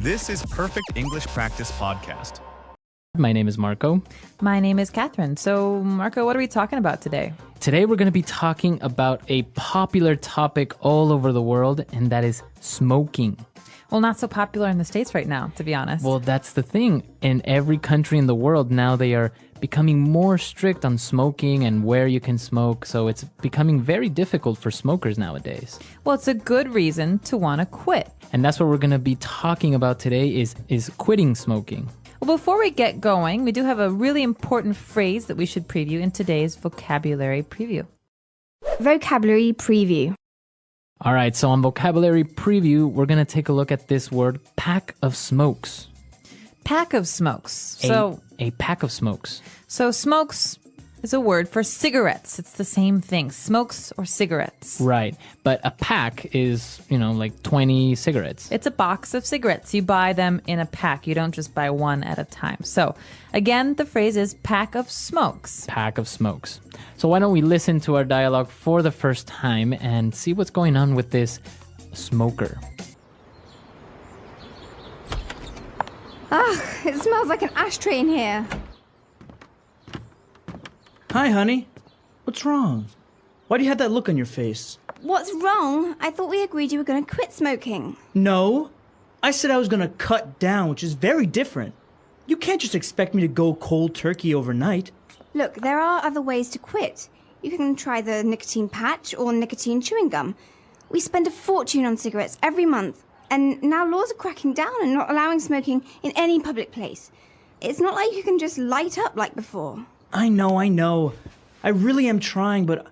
This is Perfect English Practice Podcast. My name is Marco. My name is Catherine. So, Marco, what are we talking about today? Today we're going to be talking about a popular topic all over the world, and that is smoking. Well, not so popular in the States right now, to be honest. Well, that's the thing. In every country in the world now, they are becoming more strict on smoking and where you can smoke. So it's becoming very difficult for smokers nowadays. Well, it's a good reason to want to quit. And that's what we're going to be talking about today is quitting smoking. Well, before we get going, we do have a really important phrase that we should preview in today's vocabulary preview. Vocabulary preview. All right, so on vocabulary preview, we're going to take a look at this word, pack of smokes. Pack of smokes. A pack of smokes. So smokes is a word for cigarettes. It's the same thing, smokes or cigarettes. Right, but a pack is, like 20 cigarettes. It's a box of cigarettes. You buy them in a pack. You don't just buy one at a time. So again, the phrase is pack of smokes. Pack of smokes. So why don't we listen to our dialogue for the first time and see what's going on with this smoker. It smells like an ashtray in here. Hi, honey. What's wrong? Why do you have that look on your face? What's wrong? I thought we agreed you were going to quit smoking. No. I said I was going to cut down, which is very different. You can't just expect me to go cold turkey overnight. Look, there are other ways to quit. You can try the nicotine patch or nicotine chewing gum. We spend a fortune on cigarettes every month, and now laws are cracking down and not allowing smoking in any public place. It's not like you can just light up like before. I know. I really am trying, but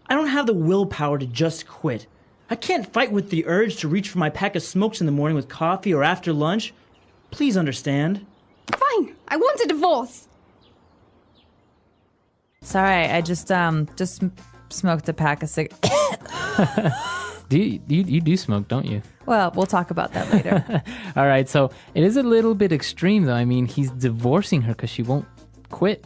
I don't have the willpower to just quit. I can't fight with the urge to reach for my pack of smokes in the morning with coffee or after lunch. Please understand. Fine, I want a divorce. Sorry, I just smoked a pack of cigarettes. You do smoke, don't you? Well, we'll talk about that later. All right, so it is a little bit extreme, though. I mean, he's divorcing her because she won't quit.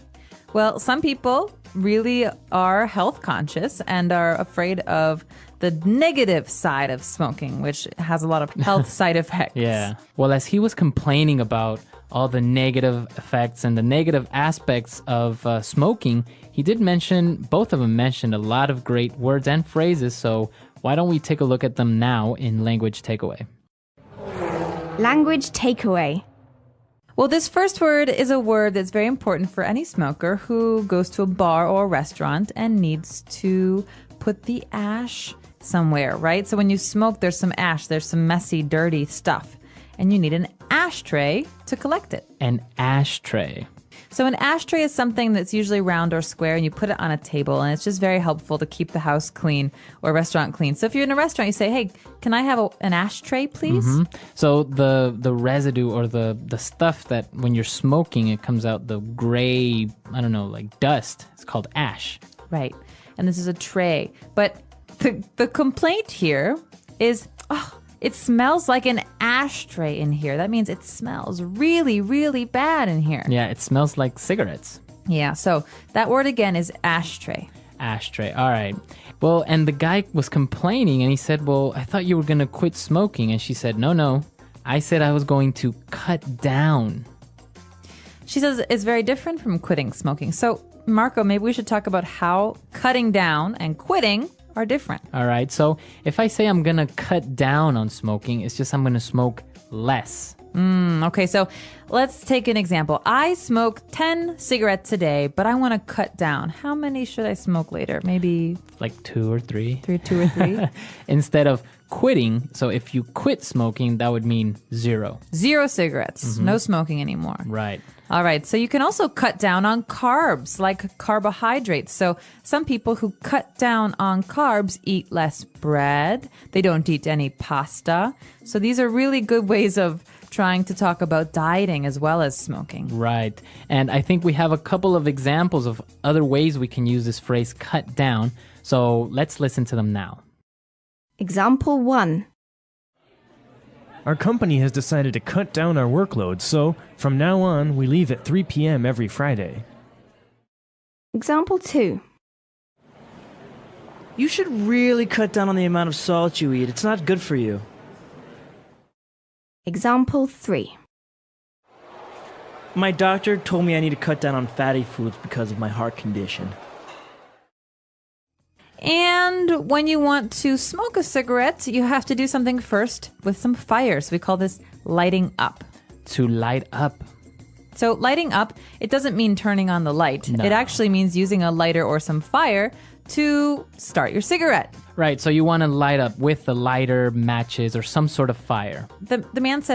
Well, some people really are health conscious and are afraid of the negative side of smoking, which has a lot of health side effects. Yeah. Well, as he was complaining about all the negative effects and the negative aspects of smoking, he did mention, both of them mentioned a lot of great words and phrases. So why don't we take a look at them now in Language Takeaway? Language takeaway. Well, this first word is a word that's very important for any smoker who goes to a bar or a restaurant and needs to put the ash somewhere, right? So when you smoke, there's some ash, there's some messy, dirty stuff, and you need an ashtray to collect it. An ashtray. So an ashtray is something that's usually round or square, and you put it on a table, and it's just very helpful to keep the house clean or restaurant clean. So if you're in a restaurant, you say, hey, can I have an ashtray, please? Mm-hmm. So the residue or the stuff that when you're smoking, it comes out the gray, I don't know, like dust. It's called ash. Right. And this is a tray. But the complaint here is, it smells like an ashtray in here. That means it smells really, really bad in here. Yeah, it smells like cigarettes. Yeah, so that word again is ashtray. Ashtray. All right. Well, and the guy was complaining and he said, well, I thought you were going to quit smoking. And she said, no. I said I was going to cut down. She says it's very different from quitting smoking. So, Marco, maybe we should talk about how cutting down and quitting are different. All right. So if I say I'm going to cut down on smoking, it's just I'm going to smoke less. Okay, so let's take an example. I smoke 10 cigarettes a day, but I want to cut down. How many should I smoke later? Maybe like 2 or 3. 2 or 3? Instead of quitting, so if you quit smoking, that would mean 0. 0 cigarettes. No smoking anymore. Right. All right, so you can also cut down on carbs, like carbohydrates. So some people who cut down on carbs eat less bread. They don't eat any pasta. So these are really good ways of trying to talk about dieting as well as smoking. Right. And I think we have a couple of examples of other ways we can use this phrase cut down. So let's listen to them now. Example 1. Our company has decided to cut down our workload, so from now on, we leave at 3 p.m. every Friday. Example 2. You should really cut down on the amount of salt you eat. It's not good for you. Example 3. My doctor told me I need to cut down on fatty foods because of my heart condition. And when you want to smoke a cigarette, you have to do something first with some fire. So we call this lighting up. To light up. So lighting up, it doesn't mean turning on the light. No. It actually means using a lighter or some fire to start your cigarette. Right, so you want to light up with the lighter, matches, or some sort of fire. The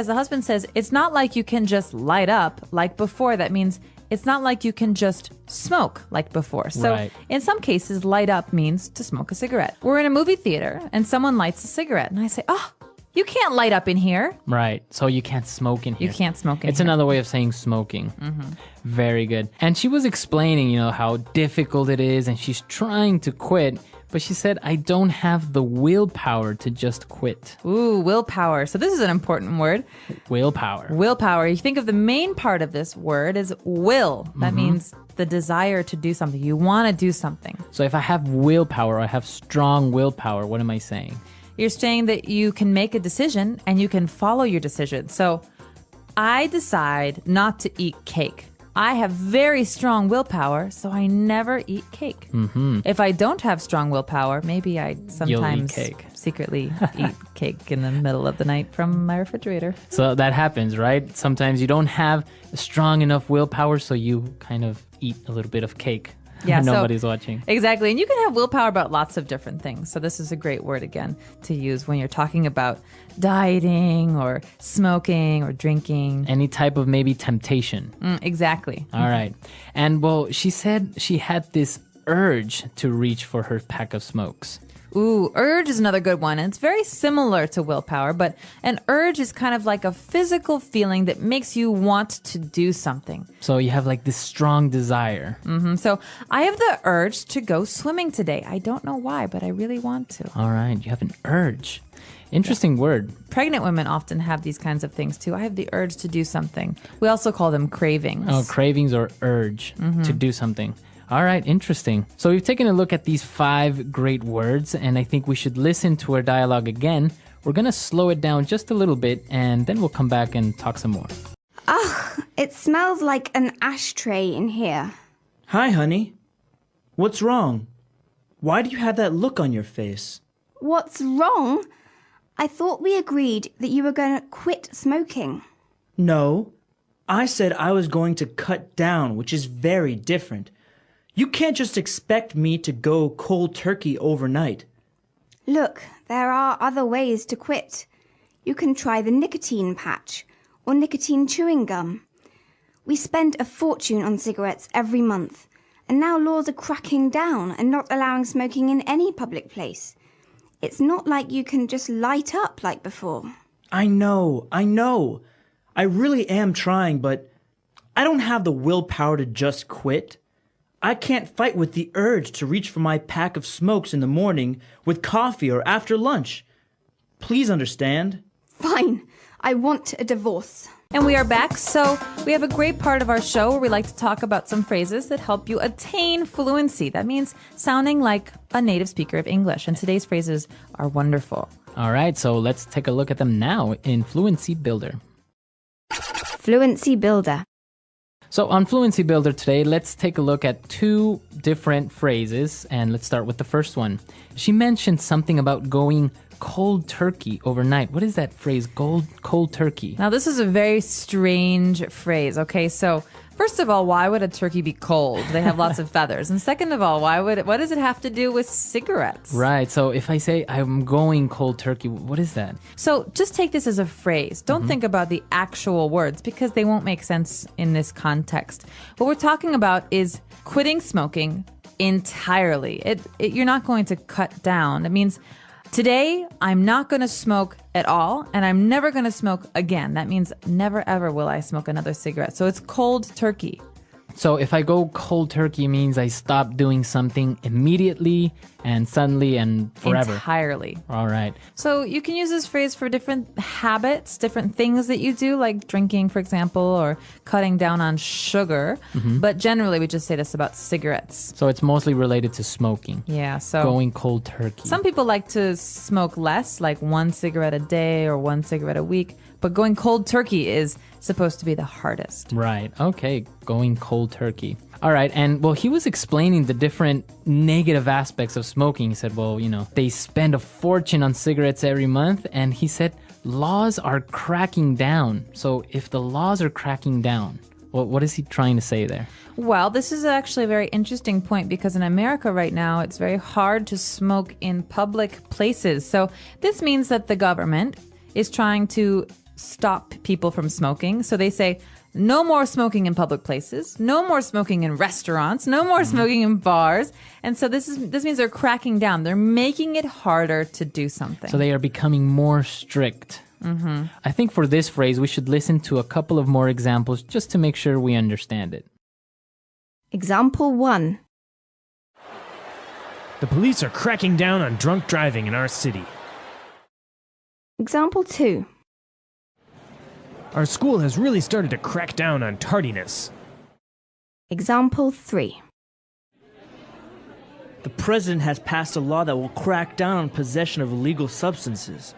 husband says, it's not like you can just light up like before. That means it's not like you can just smoke like before. So Right. in some cases, light up means to smoke a cigarette. We're in a movie theater and someone lights a cigarette. And I say, oh, you can't light up in here. Right, so you can't smoke in here. You can't smoke in It's here. another way of saying smoking. Very good. And she was explaining, how difficult it is, and she's trying to quit, but she said, I don't have the willpower to just quit. Ooh, willpower. So this is an important word. Willpower. Willpower. You think of the main part of this word as will. That means the desire to do something. You want to do something. So if I have willpower, I have strong willpower, what am I saying? You're saying that you can make a decision and you can follow your decision. So I decide not to eat cake. I have very strong willpower, so I never eat cake. If I don't have strong willpower, maybe I sometimes cake. secretly eat cake in the middle of the night from my refrigerator. So that happens, right? Sometimes you don't have strong enough willpower, so you kind of eat a little bit of cake. Yeah, so- Nobody's watching. Exactly. And you can have willpower about lots of different things. So this is a great word, again, to use when you're talking about dieting or smoking or drinking. Any type of maybe temptation. Exactly. All right. And well, she said she had this urge to reach for her pack of smokes. Ooh, urge is another good one. And it's very similar to willpower, but an urge is kind of like a physical feeling that makes you want to do something. So you have like this strong desire. So I have the urge to go swimming today. I don't know why, but I really want to. All right. You have an urge. Interesting word. Pregnant women often have these kinds of things too. I have the urge to do something. We also call them cravings. Oh, cravings or urge to do something. All right, interesting. So we've taken a look at these 5 great words, and I think we should listen to our dialogue again. We're going to slow it down just a little bit, and then we'll come back and talk some more. Ugh, it smells like an ashtray in here. Hi, honey. What's wrong? Why do you have that look on your face? What's wrong? I thought we agreed that you were going to quit smoking. No, I said I was going to cut down, which is very different. You can't just expect me to go cold turkey overnight. Look, there are other ways to quit. You can try the nicotine patch or nicotine chewing gum. We spend a fortune on cigarettes every month, and now laws are cracking down and not allowing smoking in any public place. It's not like you can just light up like before. I know. I really am trying, but I don't have the willpower to just quit. I can't fight with the urge to reach for my pack of smokes in the morning with coffee or after lunch. Please understand. Fine, I want a divorce. And we are back. So we have a great part of our show where we like to talk about some phrases that help you attain fluency. That means sounding like a native speaker of English. And today's phrases are wonderful. All right, so let's take a look at them now in Fluency Builder. Fluency Builder. So on Fluency Builder today, let's take a look at 2 different phrases, and let's start with the first one. She mentioned something about going cold turkey overnight. What is that phrase, cold turkey? Now, this is a very strange phrase. Okay, so first of all, why would a turkey be cold? They have lots of feathers. And second of all, what does it have to do with cigarettes? Right, so if I say I'm going cold turkey, what is that? So just take this as a phrase. Don't think about the actual words because they won't make sense in this context. What we're talking about is quitting smoking entirely. You're not going to cut down. It means today I'm not going to smoke at all, and I'm never going to smoke again. That means never ever will I smoke another cigarette. So it's cold turkey. So if I go cold turkey means I stop doing something immediately and suddenly and forever. Entirely. All right. So you can use this phrase for different habits, different things that you do, like drinking, for example, or cutting down on sugar. But generally, we just say this about cigarettes. So it's mostly related to smoking. Yeah, so Going cold turkey. some people like to smoke less, like one cigarette a day or one cigarette a week. But going cold turkey is supposed to be the hardest. Right. Okay. Going cold turkey. All right. And well, he was explaining the different negative aspects of smoking. He said, well, they spend a fortune on cigarettes every month. And he said, laws are cracking down. So if the laws are cracking down, what is he trying to say there? Well, this is actually a very interesting point because in America right now, it's very hard to smoke in public places. So this means that the government is trying to stop people from smoking. So they say, no more smoking in public places, no more smoking in restaurants, no more smoking in bars. And so this means they're cracking down. They're making it harder to do something. So they are becoming more strict. I think for this phrase, we should listen to a couple of more examples just to make sure we understand it. Example 1. The police are cracking down on drunk driving in our city. Example 2. Our school has really started to crack down on tardiness. Example 3. The president has passed a law that will crack down on possession of illegal substances.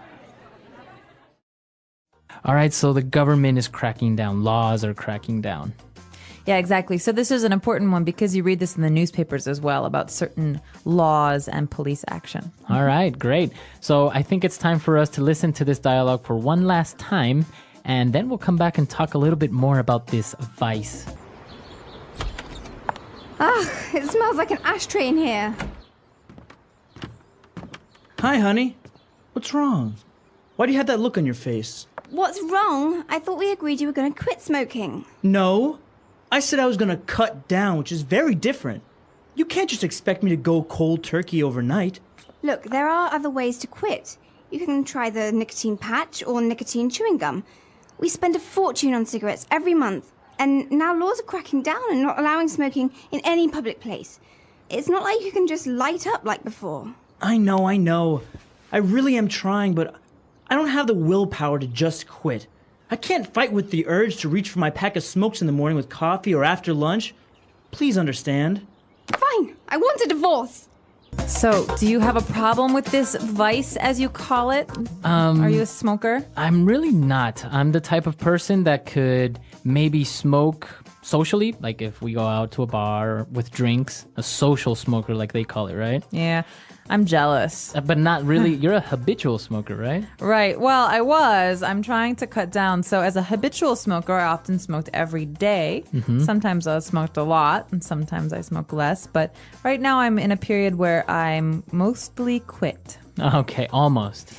All right, so the government is cracking down. Laws are cracking down. Yeah, exactly. So this is an important one because you read this in the newspapers as well about certain laws and police action. All right, great. So I think it's time for us to listen to this dialogue for one last time, and then we'll come back and talk a little bit more about this vice. It smells like an ashtray in here. Hi, honey. What's wrong? Why do you have that look on your face? What's wrong? I thought we agreed you were going to quit smoking. No. I said I was going to cut down, which is very different. You can't just expect me to go cold turkey overnight. Look, there are other ways to quit. You can try the nicotine patch or nicotine chewing gum. We spend a fortune on cigarettes every month, and now laws are cracking down and not allowing smoking in any public place. It's not like you can just light up like before. I know. I really am trying, but I don't have the willpower to just quit. I can't fight with the urge to reach for my pack of smokes in the morning with coffee or after lunch. Please understand. Fine, I want a divorce. So do you have a problem with this vice, as you call it? Are you a smoker? I'm really not. I'm the type of person that could maybe smoke socially, like if we go out to a bar with drinks, a social smoker like they call it, right? Yeah, I'm jealous. But not really. You're a habitual smoker, right? Right. Well, I'm trying to cut down. So as a habitual smoker, I often smoked every day. Sometimes I smoked a lot and sometimes I smoke less. But right now I'm in a period where I'm mostly quit. Okay, almost.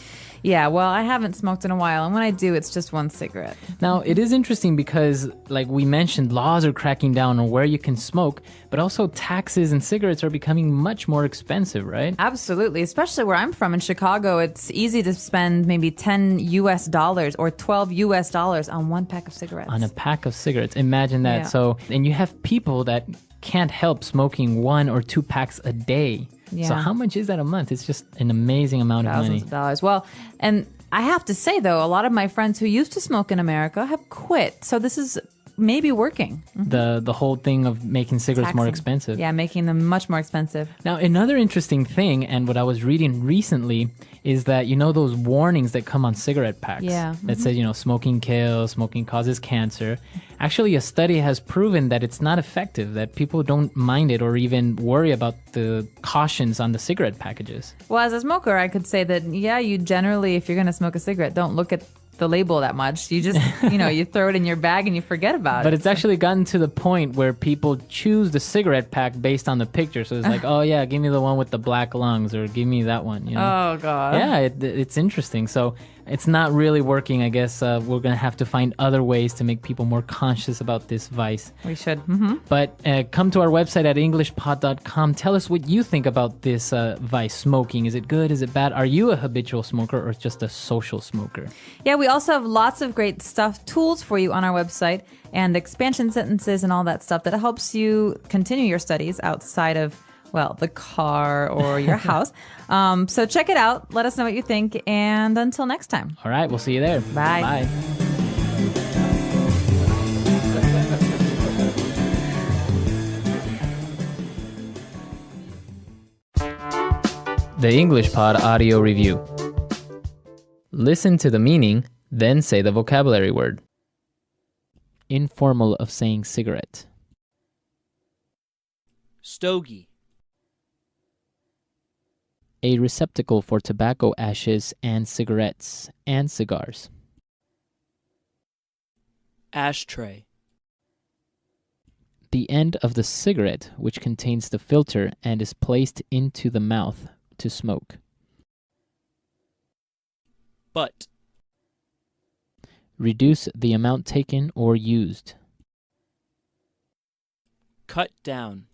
Yeah, well, I haven't smoked in a while, and when I do, it's just one cigarette. Now, it is interesting because, like we mentioned, laws are cracking down on where you can smoke, but also taxes and cigarettes are becoming much more expensive, right? Absolutely, especially where I'm from in Chicago. It's easy to spend maybe $10 or $12 on one pack of cigarettes. On a pack of cigarettes. Imagine that. Yeah. So, and you have people that can't help smoking 1 or 2 packs a day. Yeah. So how much is that a month? It's just an amazing amount of Thousands money. of dollars. Well, and I have to say, though, a lot of my friends who used to smoke in America have quit. So this is maybe working. The whole thing of making cigarettes more Taxing. expensive. Yeah, making them much more expensive. Now, another interesting thing, and what I was reading recently, is that, those warnings that come on cigarette packs Yeah. that says, smoking kills, smoking causes cancer. Actually, a study has proven that it's not effective, that people don't mind it or even worry about the cautions on the cigarette packages. Well, as a smoker, I could say that, yeah, you generally, if you're going to smoke a cigarette, don't look at the label that much. You just, you throw it in your bag and you forget about it. But it's actually gotten to the point where people choose the cigarette pack based on the picture. So it's like, oh yeah, give me the one with the black lungs, or give me that one. Oh, God. Yeah, it's interesting. So it's not really working. I guess we're going to have to find other ways to make people more conscious about this vice. We should. But come to our website at englishpod.com. Tell us what you think about this vice, smoking. Is it good? Is it bad? Are you a habitual smoker or just a social smoker? Yeah, we also have lots of great stuff, tools for you on our website, and expansion sentences and all that stuff that helps you continue your studies outside of well, the car or your house. So check it out. Let us know what you think. And until next time. All right, we'll see you there. Bye. Bye. The English Pod Audio Review. Listen to the meaning, then say the vocabulary word. Informal of saying cigarette. Stogie. A receptacle for tobacco ashes and cigarettes and cigars. Ashtray. The end of the cigarette, which contains the filter and is placed into the mouth to smoke. Butt. Reduce the amount taken or used. Cut down.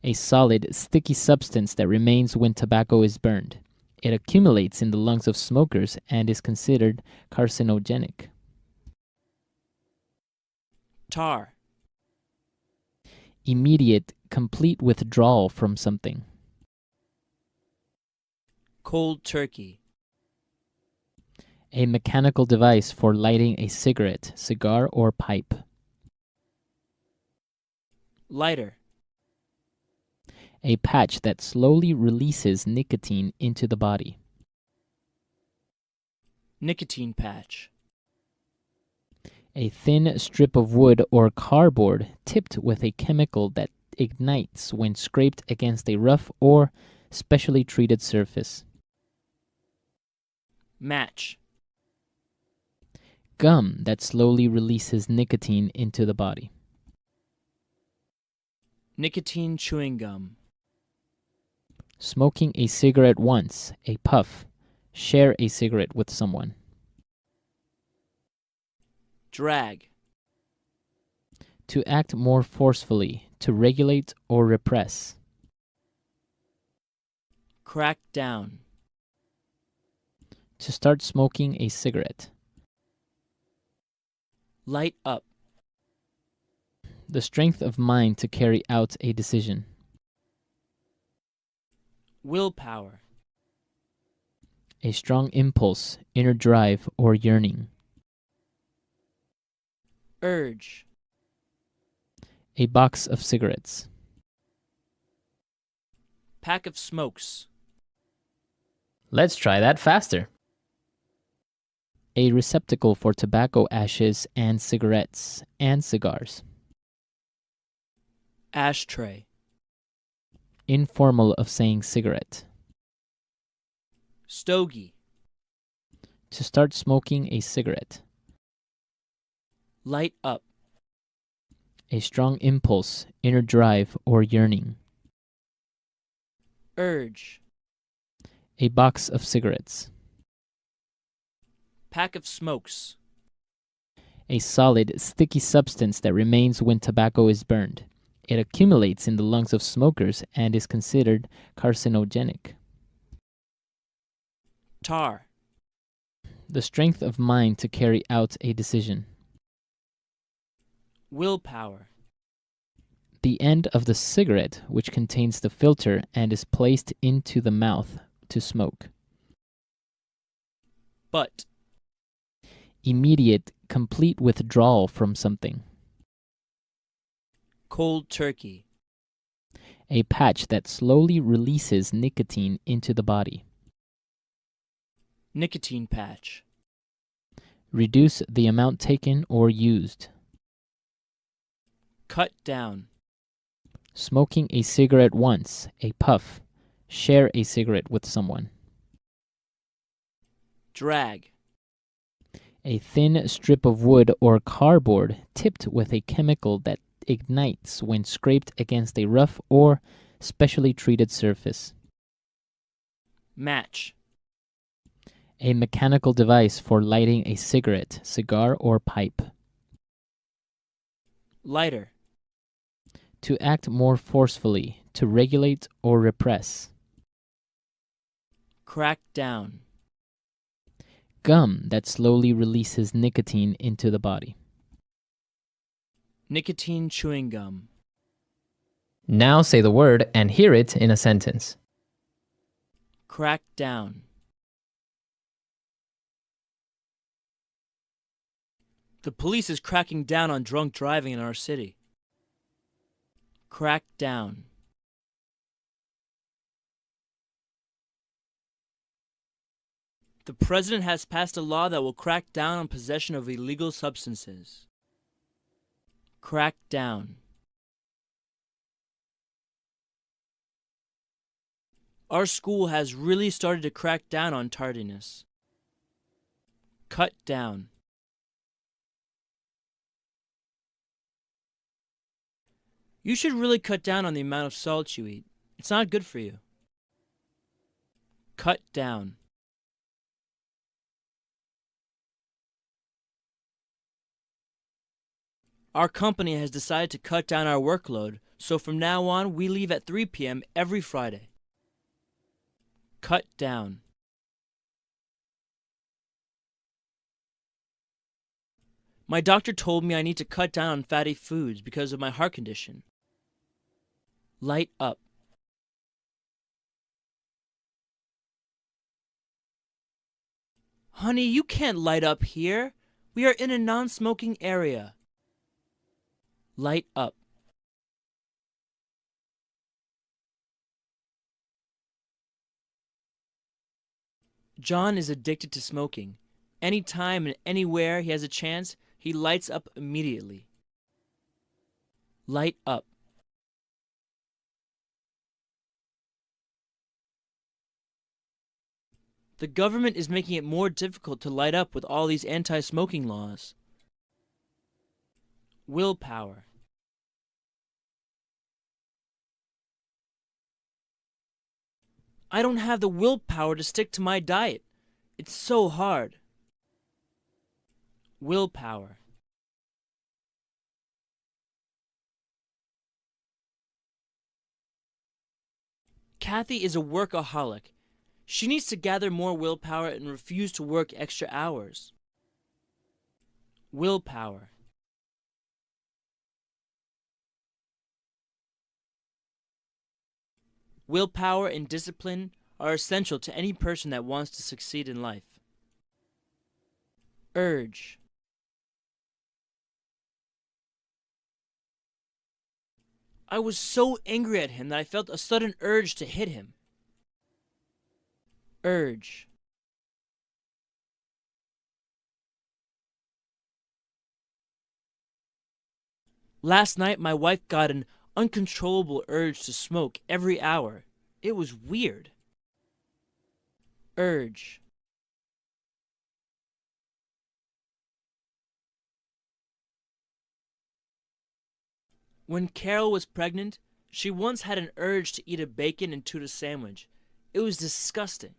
A solid, sticky substance that remains when tobacco is burned. It accumulates in the lungs of smokers and is considered carcinogenic. Tar. Immediate, complete withdrawal from something. Cold turkey. A mechanical device for lighting a cigarette, cigar, or pipe. Lighter. A patch that slowly releases nicotine into the body. Nicotine patch. A thin strip of wood or cardboard tipped with a chemical that ignites when scraped against a rough or specially treated surface. Match. Gum that slowly releases nicotine into the body. Nicotine chewing gum. Smoking a cigarette once, a puff. Share a cigarette with someone. Drag. To act more forcefully, to regulate or repress. Crack down. To start smoking a cigarette. Light up. The strength of mind to carry out a decision. Willpower. A strong impulse, inner drive, or yearning. Urge. A box of cigarettes. Pack of smokes. Let's try that faster. A receptacle for tobacco ashes and cigarettes and cigars. Ashtray. Informal of saying cigarette. Stogie. To start smoking a cigarette. Light up. A strong impulse, inner drive, or yearning. Urge. A box of cigarettes. Pack of smokes. A solid, sticky substance that remains when tobacco is burned. It accumulates in the lungs of smokers and is considered carcinogenic. Tar. The strength of mind to carry out a decision. Willpower. The end of the cigarette, which contains the filter and is placed into the mouth to smoke. Butt. Immediate, complete withdrawal from something. Cold turkey. A patch that slowly releases nicotine into the body. Nicotine patch. Reduce the amount taken or used. Cut down. Smoking a cigarette once, a puff. Share a cigarette with someone. Drag. A thin strip of wood or cardboard tipped with a chemical that ignites when scraped against a rough or specially treated surface. Match. A mechanical device for lighting a cigarette, cigar, or pipe. Lighter. To act more forcefully, to regulate or repress. Crack down. Gum that slowly releases nicotine into the body. Nicotine chewing gum. Now say the word and hear it in a sentence. Crack down. The police is cracking down on drunk driving in our city. Crack down. The president has passed a law that will crack down on possession of illegal substances. Crack down. Our school has really started to crack down on tardiness. Cut down. You should really cut down on the amount of salt you eat. It's not good for you. Cut down. Our company has decided to cut down our workload, so from now on we leave at 3 p.m. every Friday. Cut down. My doctor told me I need to cut down on fatty foods because of my heart condition. Light up. Honey, you can't light up here. We are in a non-smoking area. Light up. John is addicted to smoking. Anytime and anywhere he has a chance, he lights up immediately. Light up. The government is making it more difficult to light up with all these anti-smoking laws. Willpower. I don't have the willpower to stick to my diet. It's so hard. Willpower. Kathy is a workaholic. She needs to gather more willpower and refuse to work extra hours. Willpower. Willpower and discipline are essential to any person that wants to succeed in life. Urge. I was so angry at him that I felt a sudden urge to hit him. Urge. Last night, my wife got an uncontrollable urge to smoke every hour. It was weird. Urge. When Carol was pregnant, she once had an urge to eat a bacon and tuna sandwich. It was disgusting.